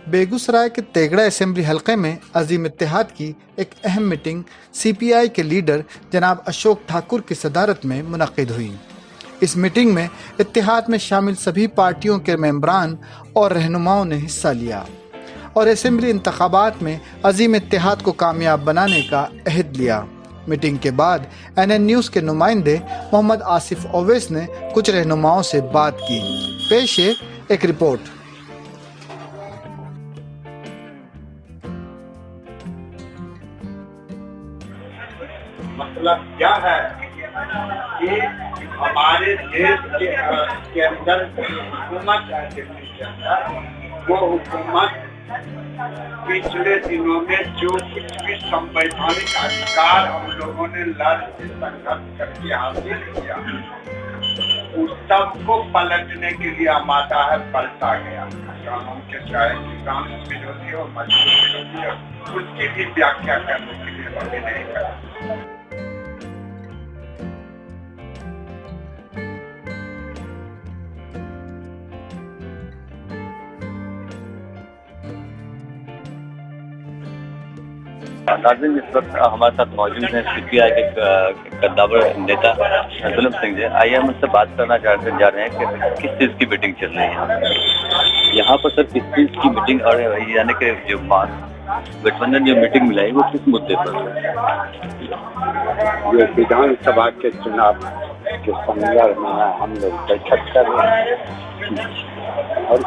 बेगूसराय के तेगड़ा असेंबली हलके में अजीम इत्तेहाद की एक अहम मीटिंग सीपीआई के लीडर जनाब अशोक ठाकुर की सदारत में मुनक्किद हुई। इस मीटिंग में इत्तेहाद में शामिल सभी पार्टियों के मेंबरान और रहनुमाओं ने हिस्सा लिया और असेंबली इंतखाबात में अजीम इत्तेहाद को कामयाब बनाने का अहद लिया। मीटिंग के बाद एनएन न्यूज़ के नुमाइंदे मोहम्मद आसिफ ओवैस ने कुछ रहनुमाओं से बात की। पेश है एक रिपोर्ट। मतलब क्या है कि हमारे देश के अंदर हुकूमत है, दिल्ली के अंदर वो हुकूमत पिछले दिनों में जो कुछ भी संवैधानिक अधिकार हम लोगों ने लड़ से संघर्ष करके हासिल किया, उस सब को पलटने के लिए आमादा है, पलटा गया। कानून के चाहे किसान विरोधी हो, मजदूर विरोधी हो, उसकी भी व्याख्या करने के लिए हमें नहीं करा। नाज़रीन, इस वक्त हमारे साथ मौजूद हैं सीपीआई के कद्दावर नेता जुल्म सिंह जी। आइए हम उनसे बात करना जा रहे हैं कि किस चीज़ की मीटिंग चल रही है यहाँ पर। सर, किस चीज़ की मीटिंग और यानी कि जो गठबंधन जो मीटिंग मिलाई वो किस मुद्दे पर? ये विधानसभा के चुनाव के संदर्भ में हम लोग बैठक कर रहे हैं। और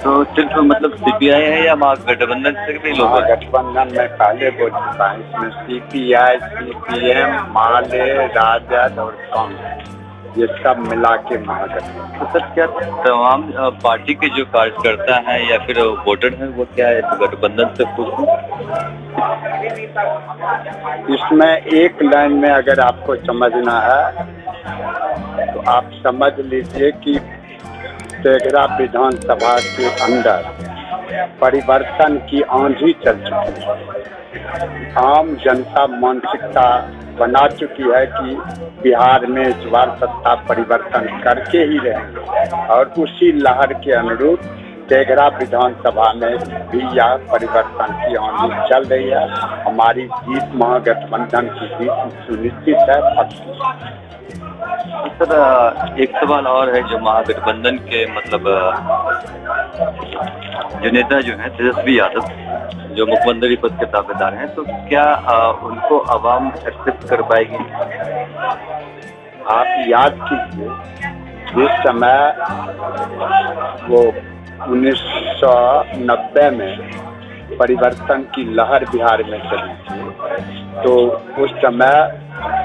तो सिर्फ मतलब सीपीआई है या गठबंधन से भी लोग? गठबंधन में पहले बोल चुका है, इसमें सीपीआई, सीपीएम, माले, राजद और कांग्रेस, ये सब मिला के महागठबंधन। तो सर, क्या तमाम पार्टी के जो कार्यकर्ता हैं या फिर वोटर हैं वो क्या है गठबंधन से खुश हैं? इसमें एक लाइन में अगर आपको समझना है तो आप समझ लीजिए कि तेघड़ा विधानसभा के अंदर परिवर्तन की आंधी चल चुकी है। आम जनता मानसिकता बना चुकी है कि बिहार में इस बार सत्ता परिवर्तन करके ही रहेंगे, और उसी लहर के अनुरूप तेघड़ा विधानसभा में भी यह परिवर्तन की आंधी चल रही है। हमारी जीत महागठबंधन की जीत सुनिश्चित है, पक्की। सर, एक सवाल और है जो महागठबंधन के मतलब जो नेता जो हैं तेजस्वी यादव, जो मुख्यमंत्री पद के दावेदार हैं, तो क्या उनको आवाम एक्सेप्ट कर पाएगी? आप याद कीजिए, जिस समय वो 1990 में परिवर्तन की लहर बिहार में चली थी, तो उस समय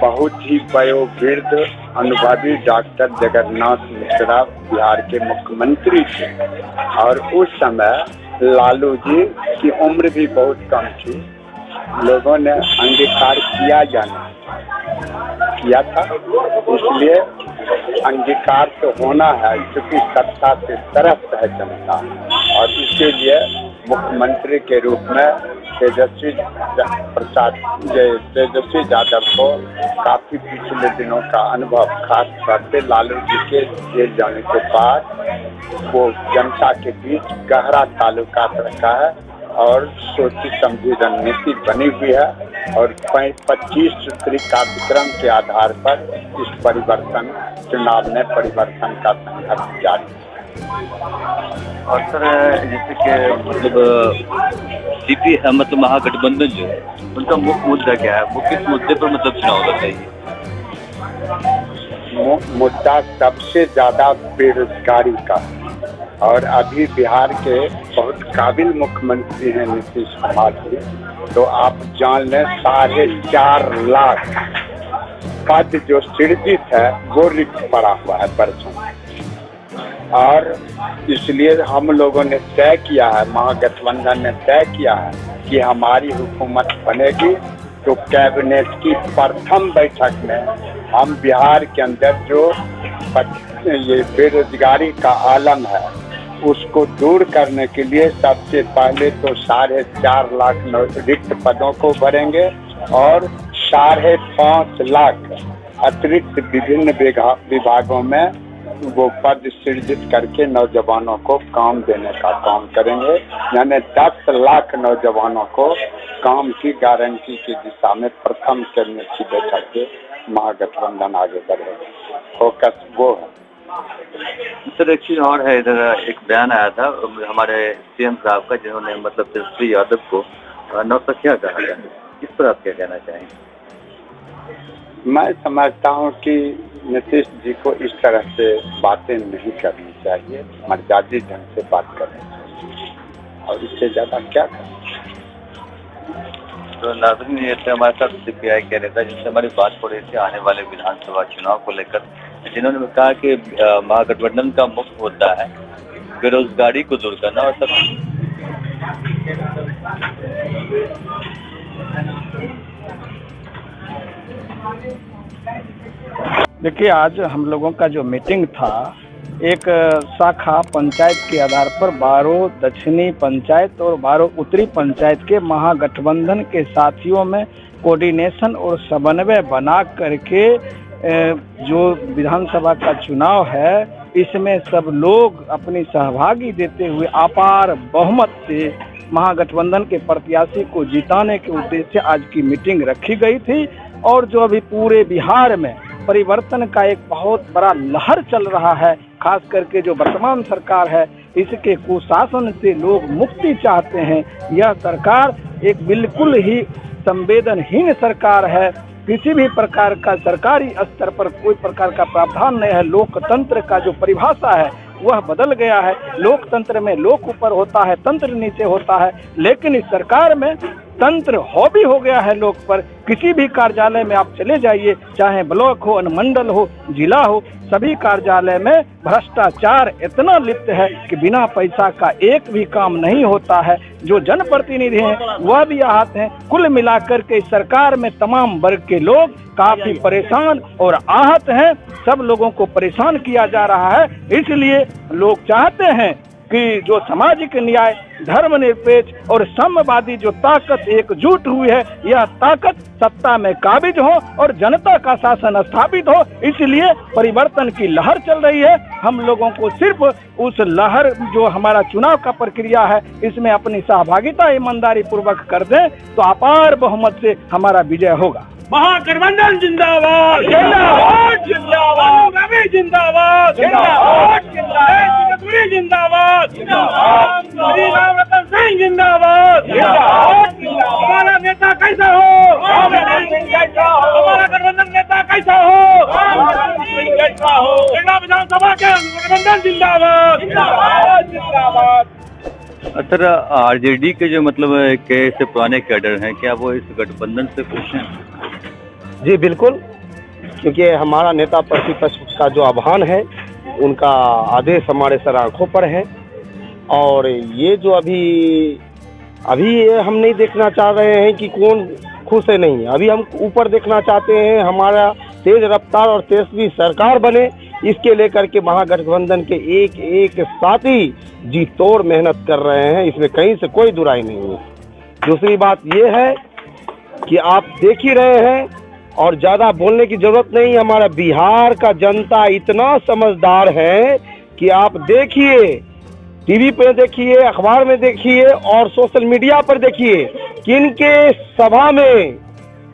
बहुत ही वयोवृद्ध अनुभवी डॉक्टर जगन्नाथ मिश्रा बिहार के मुख्यमंत्री थे, और उस समय लालू जी की उम्र भी बहुत कम थी। लोगों ने अंगीकार किया था, इसलिए अंगीकार तो होना है, क्योंकि सत्ता से त्रस्त है जनता, और इसके लिए मुख्यमंत्री के रूप में तेजस्वी यादव को काफी पिछले दिनों का अनुभव, खास तौर पे लालू जी के जेल जाने के बाद वो जनता के बीच गहरा ताल्लुकात रखा है और सोची समझी रणनीति बनी हुई है, और 25 सूत्री कार्यक्रम के आधार पर इस परिवर्तन चुनाव में परिवर्तन का संघर्ष जारी है। और सर, जैसे कि मतलब महागठबंधन जो है उनका मुख्य मुद्दा क्या है? वो किस मुद्दे पर मतलब चुनाव लड़ाएगी? मुद्दा सबसे ज्यादा बेरोजगारी का, और अभी बिहार के बहुत काबिल मुख्यमंत्री हैं नीतीश कुमार जी, तो आप जान लें 4.5 लाख पद जो सृजित है वो रिक्त पड़ा हुआ है बरसों, और इसलिए हम लोगों ने तय किया है, महागठबंधन ने तय किया है कि हमारी हुकूमत बनेगी तो कैबिनेट की प्रथम बैठक में हम बिहार के अंदर जो ये बेरोजगारी का आलम है उसको दूर करने के लिए सबसे पहले तो 4.5 लाख रिक्त पदों को भरेंगे, और 5.5 लाख अतिरिक्त विभिन्न विभागों में वो पद सृजित करके नौजवानों को काम देने का काम करेंगे। यानी 10 लाख नौजवानों को काम की गारंटी की दिशा में प्रथम कैबिनेट की बैठक के महागठबंधन आगे बढ़ेगा। फोकस वो है। सर एक चीज और है, इधर एक बयान आया था हमारे सीएम साहब का, जिन्होंने मतलब तेजस्वी यादव को नौसखिया कहा है। इस पर आप क्या कहना चाहेंगे? मैं समझता हूँ कि नीतीश जी को इस तरह से बातें नहीं करनी चाहिए, मर्यादित ढंग से बात करनी चाहिए, और इससे ज्यादा क्या करना। तो नाज़रीन, ये थे हमारे साथ सीपीआई के नेता जिनसे हमारी बात हो रही थी आने वाले विधानसभा चुनाव को लेकर, जिन्होंने कहा कि महागठबंधन का मुख्य मुद्दा है बेरोजगारी को दूर करना और सब। देखिए, आज हम लोगों का जो मीटिंग था, एक शाखा पंचायत के आधार पर 12 दक्षिणी पंचायत और 12 उत्तरी पंचायत के महागठबंधन के साथियों में कोऑर्डिनेशन और समन्वय बना करके जो विधानसभा का चुनाव है, इसमें सब लोग अपनी सहभागी देते हुए अपार बहुमत से महागठबंधन के प्रत्याशी को जिताने के उद्देश्य से आज की मीटिंग रखी गई थी। और जो अभी पूरे बिहार में परिवर्तन का एक बहुत बड़ा लहर चल रहा है, खास करके जो वर्तमान सरकार है, इसके कुशासन से लोग मुक्ति चाहते हैं। यह सरकार एक बिल्कुल ही संवेदनहीन सरकार है। किसी भी प्रकार का सरकारी स्तर पर कोई प्रकार का प्रावधान नहीं है। लोकतंत्र का जो परिभाषा है वह बदल गया है। लोकतंत्र में लोक ऊपर होता है, तंत्र नीचे होता है, लेकिन इस सरकार में तंत्र हावी हो गया है लोक पर। किसी भी कार्यालय में आप चले जाइए, चाहे ब्लॉक हो, अनुमंडल हो, जिला हो, सभी कार्यालय में भ्रष्टाचार इतना लिप्त है कि बिना पैसा का एक भी काम नहीं होता है। जो जनप्रतिनिधि हैं वह भी आहत हैं। कुल मिलाकर के इस सरकार में तमाम वर्ग के लोग काफी परेशान और आहत हैं। सब लोगों को परेशान किया जा रहा है। इसलिए लोग चाहते हैं कि जो सामाजिक न्याय, धर्मनिरपेक्ष और साम्यवादी जो ताकत एकजुट हुई है, यह ताकत सत्ता में काबिज हो और जनता का शासन स्थापित हो। इसलिए परिवर्तन की लहर चल रही है। हम लोगों को सिर्फ उस लहर, जो हमारा चुनाव का प्रक्रिया है, इसमें अपनी सहभागिता ईमानदारी पूर्वक कर दें तो अपार बहुमत से हमारा विजय होगा। महागठबंधन जिंदाबाद, जिंदाबाद, जिंदाबाद, रवि जिंदाबाद, जिंदाबाद, जिंदाबाद, जिंदाबाद, जिंदाबाद, श्री राम रतन सिंह जिंदाबाद, जिंदाबाद। हमारा नेता कैसा हो? हमारा गठबंधन नेता कैसा हो? जिला विधानसभा के गठबंधन जिंदाबाद, जिंदाबाद, जिंदाबाद। सर, आरजेडी के जो मतलब के पुराने कैडर हैं, क्या वो इस गठबंधन से खुश हैं? जी बिल्कुल, क्योंकि हमारा नेता प्रतिपक्ष का जो आह्वान है, उनका आदेश हमारे सर आंखों पर है। और ये जो अभी हम नहीं देखना चाह रहे हैं कि कौन खुश है नहीं। अभी हम ऊपर देखना चाहते हैं, हमारा तेज रफ्तार और तेजस्वी सरकार बने। इसके लेकर के महागठबंधन के एक एक साथी जी तोड़ मेहनत कर रहे हैं, इसमें कहीं से कोई दुराई नहीं है। दूसरी बात ये है कि आप देख ही रहे हैं और ज़्यादा बोलने की जरूरत नहीं। हमारा बिहार का जनता इतना समझदार है कि आप देखिए, टीवी पे देखिए, अखबार में देखिए और सोशल मीडिया पर देखिए, किनके सभा में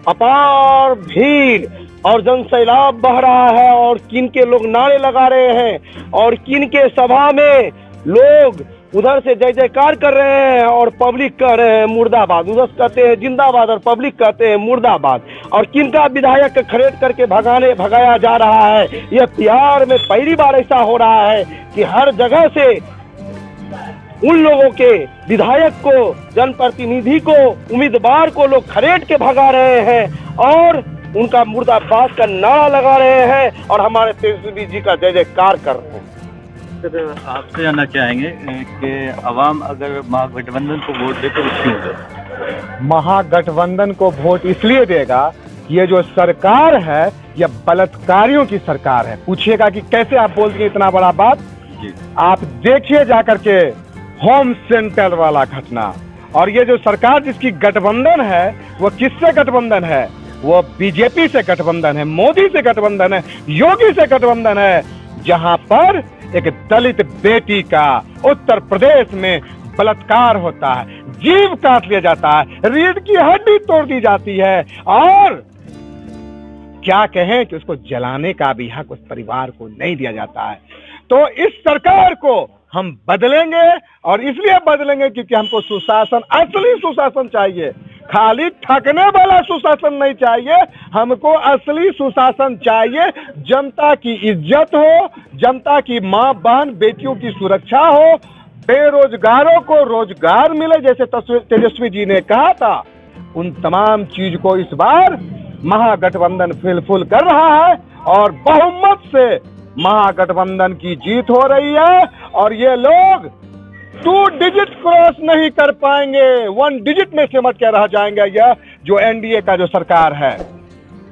अपार भीड़ और जनसैलाब बह रहा है और किनके लोग नारे लगा रहे हैं और किनके सभा में लोग उधर से जय जयकार कर रहे हैं और पब्लिक कह रहे हैं मुर्दाबाद। उधर कहते हैं जिंदाबाद और पब्लिक कहते हैं मुर्दाबाद। और किनका विधायक खरीद करके भगाया जा रहा है। यह बिहार में पहली बार ऐसा हो रहा है कि हर जगह से उन लोगों के विधायक को, जनप्रतिनिधि को, उम्मीदवार को लोग खरीद के भगा रहे हैं और उनका मुर्दाबाद का नारा लगा रहे हैं और हमारे तेजस्वी जी का जय जयकार कर रहे हैं। सर, आपसे जानना चाहेंगे कि अवाम अगर महागठबंधन को वोट दे तो क्यों दे? महागठबंधन को वोट इसलिए देगा, ये जो सरकार है यह बलात्कारियों की सरकार है। पूछिएगा कि कैसे आप बोल दिए इतना बड़ा बात। आप देखिए जाकर के होम सेंटर वाला घटना। और ये जो सरकार जिसकी गठबंधन है, वो किससे गठबंधन है? वो बीजेपी से गठबंधन है, मोदी से गठबंधन है, योगी से गठबंधन है। जहां पर एक दलित बेटी का उत्तर प्रदेश में बलात्कार होता है, जीव काट लिया जाता है, रीढ़ की हड्डी तोड़ दी जाती है, और क्या कहें कि उसको जलाने का भी हक उस परिवार को नहीं दिया जाता है। तो इस सरकार को हम बदलेंगे, और इसलिए बदलेंगे क्योंकि हमको सुशासन, असली सुशासन चाहिए, खाली ठगने वाला सुशासन नहीं चाहिए। हमको असली सुशासन चाहिए, जनता की इज्जत हो, जनता की माँ बहन बेटियों की सुरक्षा हो, बेरोजगारों को रोजगार मिले जैसे तेजस्वी जी ने कहा था। उन तमाम चीज को इस बार महागठबंधन फिलफुल कर रहा है, और बहुमत से महागठबंधन की जीत हो रही है, और ये लोग 2 डिजिट क्रॉस नहीं कर पाएंगे, 1 डिजिट में सिमट के रह जाएंगे यह जो एनडीए का जो सरकार है।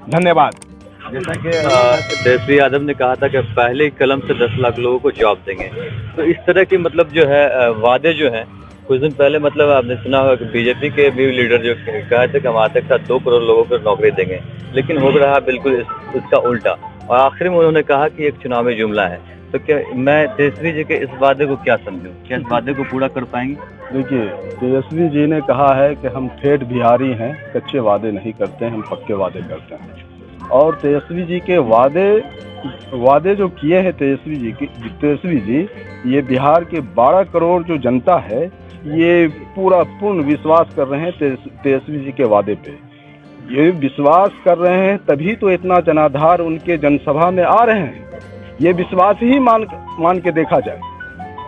धन्यवाद। जैसा कि तेजस्वी यादव ने कहा था कि पहले कलम से 10 लाख लोगों को जॉब देंगे, तो इस तरह की मतलब जो है वादे जो हैं, कुछ दिन पहले मतलब आपने सुना होगा कि बीजेपी के भी लीडर जो कहा था कि हम आज तक 2 करोड़ लोगों को नौकरी देंगे, लेकिन हो रहा बिल्कुल इसका उल्टा, और आखिर में उन्होंने कहा कि एक चुनावी जुमला है। तो क्या मैं तेजस्वी जी के इस वादे को क्या समझूं, क्या इस वादे को पूरा कर पाएंगे? देखिए, तेजस्वी जी ने कहा है कि हम ठेठ बिहारी हैं, कच्चे वादे नहीं करते, हम पक्के वादे करते हैं। और तेजस्वी जी के वादे जो किए हैं तेजस्वी जी, ये बिहार के 12 करोड़ जो जनता है, ये पूर्ण विश्वास कर रहे हैं तेजस्वी जी के वादे पे। ये विश्वास कर रहे हैं तभी तो इतना जनाधार उनके जनसभा में आ रहे हैं। ये विश्वास ही मान के देखा जाए।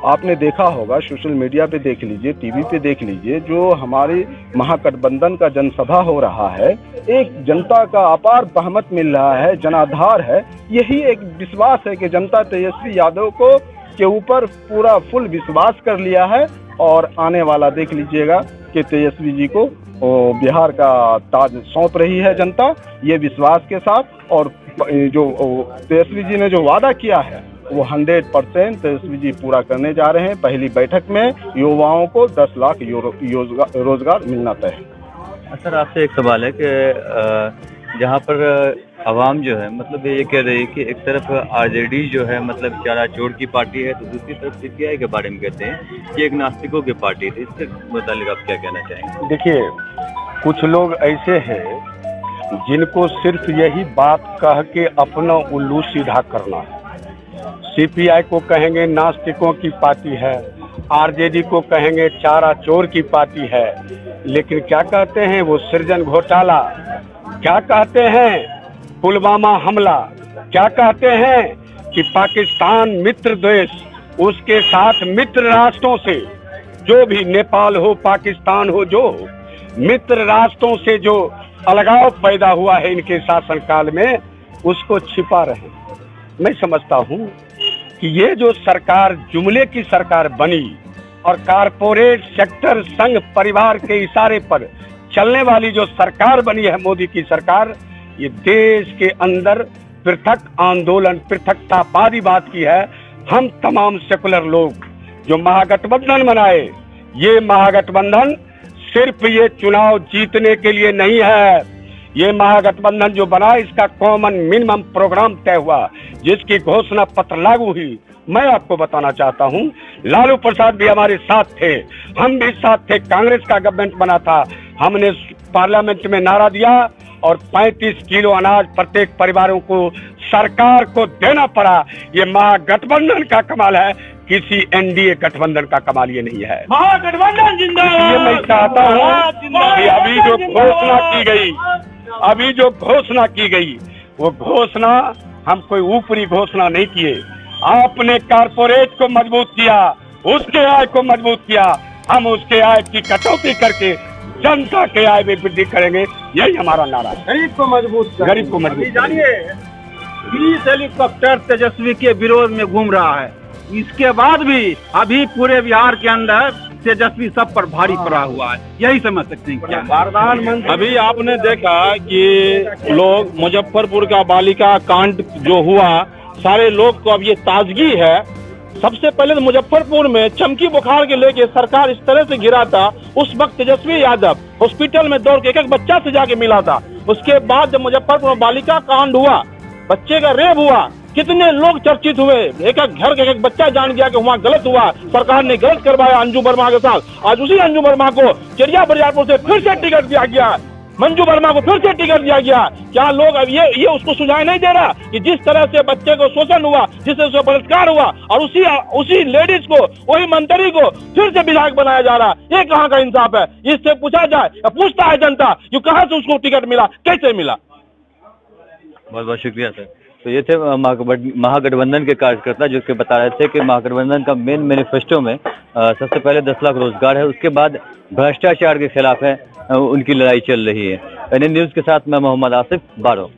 आपने देखा होगा, सोशल मीडिया पे देख लीजिए, टीवी पे देख लीजिए, जो हमारी महागठबंधन का जनसभा हो रहा है, एक जनता का अपार बहुमत मिल रहा है, जनाधार है। यही एक विश्वास है कि जनता तेजस्वी यादव को के ऊपर पूरा फुल विश्वास कर लिया है, और आने वाला देख लीजिएगा कि तेजस्वी जी को बिहार का ताज सौंप रही है जनता, ये विश्वास के साथ। और जो तेजस्वी जी ने जो वादा किया है वो 100% तेजस्वी जी पूरा करने जा रहे हैं। पहली बैठक में युवाओं को 10 लाख रोजगार मिलना तय है। सर, आपसे एक सवाल है कि जहाँ पर आवाम जो है मतलब ये कह रही है कि एक तरफ आरजेडी जो है मतलब चाराचोर की पार्टी है, तो दूसरी तरफ सीपीआई के बारे में कहते हैं कि एक नास्तिकों की पार्टी है। इससे मुतालिक आप क्या कहना चाहेंगे? देखिए, कुछ लोग ऐसे हैं जिनको सिर्फ यही बात कह के अपना उल्लू सीधा करना है। सीपीआई को कहेंगे नास्तिकों की पार्टी है, आरजेडी को कहेंगे चाराचोर की पार्टी है, लेकिन क्या कहते हैं वो सृजन घोटाला, क्या कहते हैं पुलवामा हमला, क्या कहते हैं कि पाकिस्तान मित्र देश, उसके साथ मित्र राष्ट्रों से जो भी नेपाल हो, पाकिस्तान हो, जो मित्र राष्ट्रों से जो अलगाव पैदा हुआ है इनके शासनकाल में, उसको छिपा रहे। मैं समझता हूं कि ये जो सरकार जुमले की सरकार बनी और कारपोरेट सेक्टर संघ परिवार के इशारे पर चलने वाली जो सरकार बनी है मोदी की सरकार, ये देश के अंदर पृथक आंदोलन, पृथकतावादी की है। हम तमाम सेकुलर लोग जो महागठबंधन बनाए, ये महागठबंधन सिर्फ ये चुनाव जीतने के लिए नहीं है। ये महागठबंधन जो बना, इसका कॉमन मिनिमम प्रोग्राम तय हुआ, जिसकी घोषणा पत्र लागू हुई। मैं आपको बताना चाहता हूं, लालू प्रसाद भी हमारे साथ थे, हम भी साथ थे, कांग्रेस का गवर्नमेंट बना था, हमने पार्लियामेंट में नारा दिया और 35 किलो अनाज प्रत्येक परिवारों को सरकार को देना पड़ा। ये महागठबंधन का कमाल है, किसी एनडीए गठबंधन का कमाल ये नहीं है। महागठबंधन जिंदाबाद। ये मैं चाहता हूँ कि अभी जो घोषणा की गई वो घोषणा हम कोई ऊपरी घोषणा नहीं किए। आपने कारपोरेट को मजबूत किया, उसके आय को मजबूत किया, हम उसके आय की कटौती करके जनता के आय में वृद्धि करेंगे, यही हमारा नारा है। गरीब को मजबूत जानिए, 20 हेलीकॉप्टर तेजस्वी के विरोध में घूम रहा है, इसके बाद भी अभी पूरे बिहार के अंदर तेजस्वी सब पर भारी पड़ा हुआ है। यही समझ सकते हैं क्या? प्रधानमंत्री, अभी आपने देखा कि लोग मुजफ्फरपुर का बालिका कांड जो हुआ, सारे लोग को अब ये ताजगी है। सबसे पहले तो मुजफ्फरपुर में चमकी बुखार के लेके सरकार इस तरह से गिरा था, उस वक्त तेजस्वी यादव हॉस्पिटल में दौड़ के एक बच्चा से जाके मिला था। उसके बाद जब मुजफ्फरपुर में बालिका कांड हुआ, बच्चे का रेप हुआ, कितने लोग चर्चित हुए, एक एक घर का एक बच्चा जान गया कि वहाँ गलत हुआ, सरकार ने गलत करवाया अंजू वर्मा के साथ। आज उसी अंजू वर्मा को चेरिया बरियारपुर से फिर से टिकट दिया गया, मंजू वर्मा को फिर से टिकट दिया गया। क्या लोग अब ये उसको सुझाव नहीं दे रहा कि जिस तरह से बच्चे को शोषण हुआ, जिस तरह से बलात्कार हुआ, और उसी लेडीज को, वही मंत्री को फिर से विधायक बनाया जा रहा, ये कहाँ का इंसाफ है? इससे पूछा जाए, पूछता है जनता कि कहाँ से उसको टिकट मिला, कैसे मिला। बहुत बहुत शुक्रिया सर। तो ये थे महागठबंधन के कार्यकर्ता जो कि बता रहे थे कि महागठबंधन का मेन मैनिफेस्टो में सबसे पहले 10 लाख रोजगार है, उसके बाद भ्रष्टाचार के खिलाफ है उनकी लड़ाई चल रही है। एनएन न्यूज के साथ मैं मोहम्मद आसिफ, बारो।